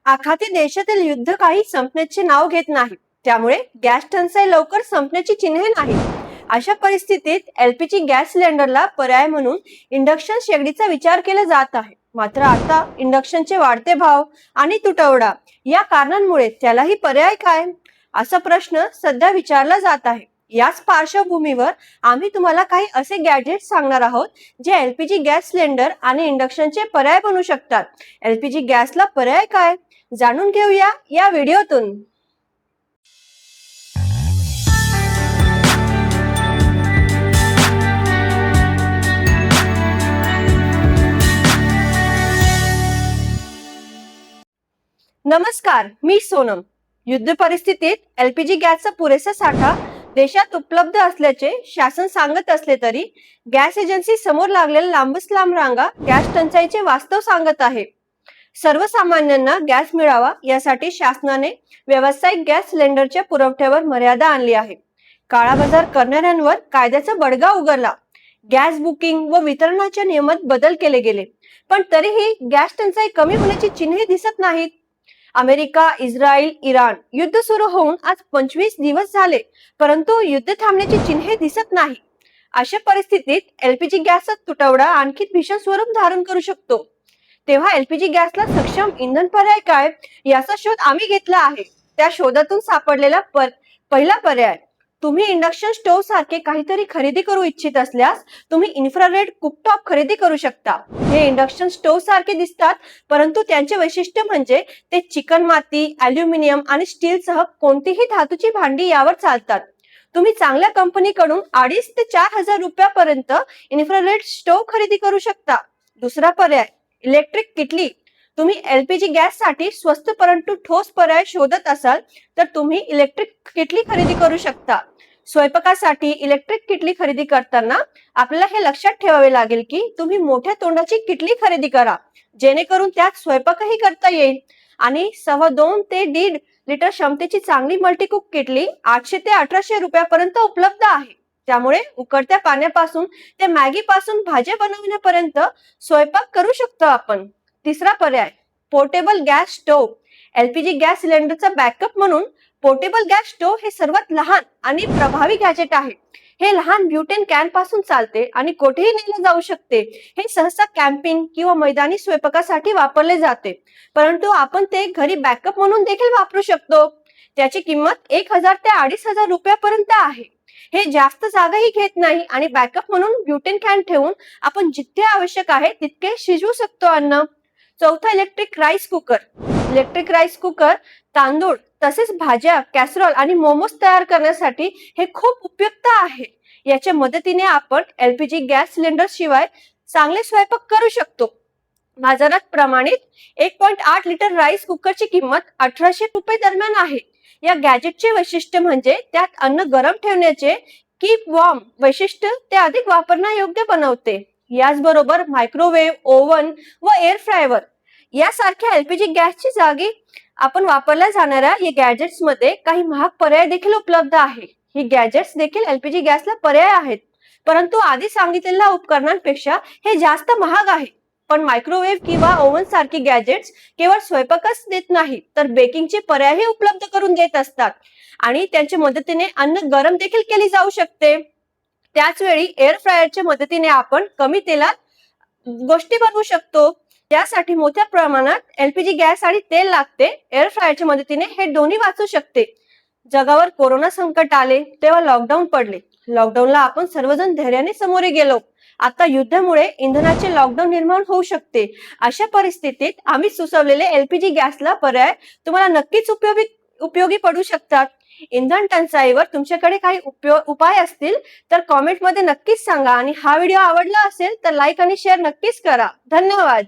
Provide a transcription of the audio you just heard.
आखाती देशातील युद्ध काही संपण्याचे नाव घेत नाही, त्यामुळे गॅस टंचाई लवकर संपण्याची चिन्हे नाही। अशा परिस्थितीत एलपीजी गॅस सिलेंडरला पर्याय म्हणून इंडक्शन शेगडीचा विचार केला जात आहे। मात्र आता इंडक्शनचे वाढते भाव आणि तुटवडा या कारणांमुळे त्यालाही पर्याय काय, असा प्रश्न सध्या विचारला जात आहे। याच पार्श्वभूमीवर आम्ही तुम्हाला काही असे गॅजेट्स सांगणार आहोत जे एलपीजी गॅस सिलेंडर आणि इंडक्शनचे पर्याय बनू शकतात। एलपीजी गॅसला पर्याय काय जाणून घेऊया या व्हिडिओतून। नमस्कार, मी सोनम। युद्ध परिस्थितीत एलपीजी गॅसचा पुरेसा साठा देशात उपलब्ध असल्याचे शासन सांगत असले तरी गॅस एजन्सी समोर लागलेल्या लांबच लांब रांगा गॅस टंचाईचे वास्तव सांगत आहे। सर्वसामान्यांना गॅस मिळावा यासाठी शासनाने व्यावसायिक गॅस सिलेंडरच्या पुरवठ्यावर मर्यादा आणली आहे। काळा बाजार करणाऱ्यांवर कायद्याचा बडगा उगारला। गॅस बुकिंग व वितरणाच्या नियमात बदल केले गेले, पण तरीही गॅस टंचाई कमी होण्याची चिन्हे दिसत नाहीत। अमेरिका, इस्रायल, इराण युद्ध सुरू होऊन आज 25 दिवस झाले, परंतु युद्ध थांबण्याची चिन्हे दिसत नाही। अशा परिस्थितीत एलपीजी गॅसचा तुटवडा आणखी भीषण स्वरूप धारण करू शकतो। तेव्हा एलपीजी गॅसला सक्षम इंधन पर्याय काय याचा शोध आम्ही घेतला आहे। त्या शोधातून सापडलेला पहिला पर्याय, तुम्ही इंडक्शन स्टोव्ह सारखे काहीतरी खरेदी करू इच्छित असल्यास तुम्ही इन्फ्रारेड कुकटॉप खरेदी करू शकता। हे इंडक्शन स्टोव्ह सारखे दिसतात, परंतु त्यांचे वैशिष्ट्य म्हणजे ते चिकणमाती, अॅल्युमिनियम आणि स्टील सह कोणतीही धातूची भांडी यावर चालतात। तुम्ही चांगल्या कंपनीकडून 2,500 ते 4,000 रुपयापर्यंत इन्फ्रारेड स्टोव्ह खरेदी करू शकता। दुसरा पर्याय, इलेक्ट्रिक किटली। तुम्ही एलपीजी गॅस साठी स्वस्त परंतु ठोस पर्याय शोधत असाल तर तुम्ही इलेक्ट्रिक किटली खरेदी करू शकता। स्वयंपाकासाठी इलेक्ट्रिक किटली खरेदी करताना आपल्याला हे लक्षात ठेवावे लागेल की तुम्ही मोठ्या तोंडाची किटली खरेदी करा, जेणेकरून त्यात स्वयंपाकही करता येईल। आणि 2.25 ते 1.5 लिटर क्षमतेची चांगली मल्टीकुक किटली 800 ते 1,800 रुपयापर्यंत उपलब्ध आहे। त्यामुळे उकळत्या पाण्यापासून ते मॅगी पासून भाज्या बनवण्यापर्यंत स्वयंपाक करू शकतो आपण। तिसरा पर्याय, portable gas stove. LPG gas सिलेंडरचा बॅकअप म्हणून पोर्टेबल गॅस स्टोव्ह हे सर्वात लहान आणि प्रभावी गॅजेट आहे। हे लहान ब्युटेन कॅन पासून चालते आणि कुठेही नेले जाऊ शकते। हे सहसा कॅम्पिंग किंवा मैदानी स्वयंपाकासाठी वापरले जाते, परंतु आपण ते घरी बॅकअप म्हणून देखील वापरू शकतो। त्याची किंमत 1,000 ते 2,500 रुपयापर्यंत आहे। हे जास्त जागाही घेत नाही आणि बॅकअप म्हणून ब्युटेन कॅन ठेवून आपण जितके आवश्यक आहे तितके शिजवू शकतो अन्न। चौथा, electric rice cooker. Electric rice cooker तांदूळ तसेच भाज्या, कॅसरोल आणि मोमोज तयार करण्यासाठी हे खूप उपयुक्त आहे। याच्या मदतीने आपण एलपीजी गॅस सिलेंडर शिवाय चांगले स्वयंपाक करू शकतो। बाजारात प्रमाणित 1.8 लिटर राईस कुकरची किंमत 1,800 रुपये दरम्यान आहे। या गॅजेटचे वैशिष्ट्य म्हणजे त्यात अन्न गरम ठेवण्याचे कीप वॉर्म वैशिष्ट्य ते अधिक वापरण्यायोग्य बनवते। याचबरोबर मायक्रोवेव्ह, ओव्हन व एअर फ्रायर यासारख्या एलपीजी गॅसची जागी आपण वापरल्या जाणाऱ्या या गॅजेट्स मध्ये काही महाग पर्याय देखील उपलब्ध आहे। ही गॅजेट्स देखील एलपीजी गॅसला पर्याय आहेत, परंतु आधी सांगितलेल्या उपकरणांपेक्षा हे जास्त महाग आहे। पण मायक्रोवेव्ह किंवा ओव्हन सारखी गॅजेट्स केवळ स्वयंपाकच देत नाही तर बेकिंगचे पर्यायही उपलब्ध करून देत असतात आणि त्यांच्या मदतीने अन्न गरम देखील केली जाऊ शकते। त्याच वेळी एअर फ्रायरच्या मदतीने आपण कमी तेलात गोष्टी बनवू शकतो। त्यासाठी मोठ्या प्रमाणात एलपीजी गॅस आणि तेल लागते। एअर फ्रायरच्या मदतीने हे दोन्ही वाचू शकते। जगावर कोरोना संकट आले तेव्हा लॉकडाऊन पडले। लॉकडाऊनला आपण सर्वजण धैर्याने सामोरे गेलो। आता युद्धामुळे इंधनाचे लॉकडाऊन निर्माण होऊ शकते। अशा परिस्थितीत आम्ही सुचवलेले एलपीजी गॅसला पर्याय तुम्हाला नक्कीच उपयोगी पडू शकतात। इंधन टंचाईवर तुमच्याकडे काही उपाय असतील तर कमेंट मध्ये नक्कीच सांगा आणि हा व्हिडिओ आवडला असेल तर लाईक आणि शेअर नक्कीच करा। धन्यवाद।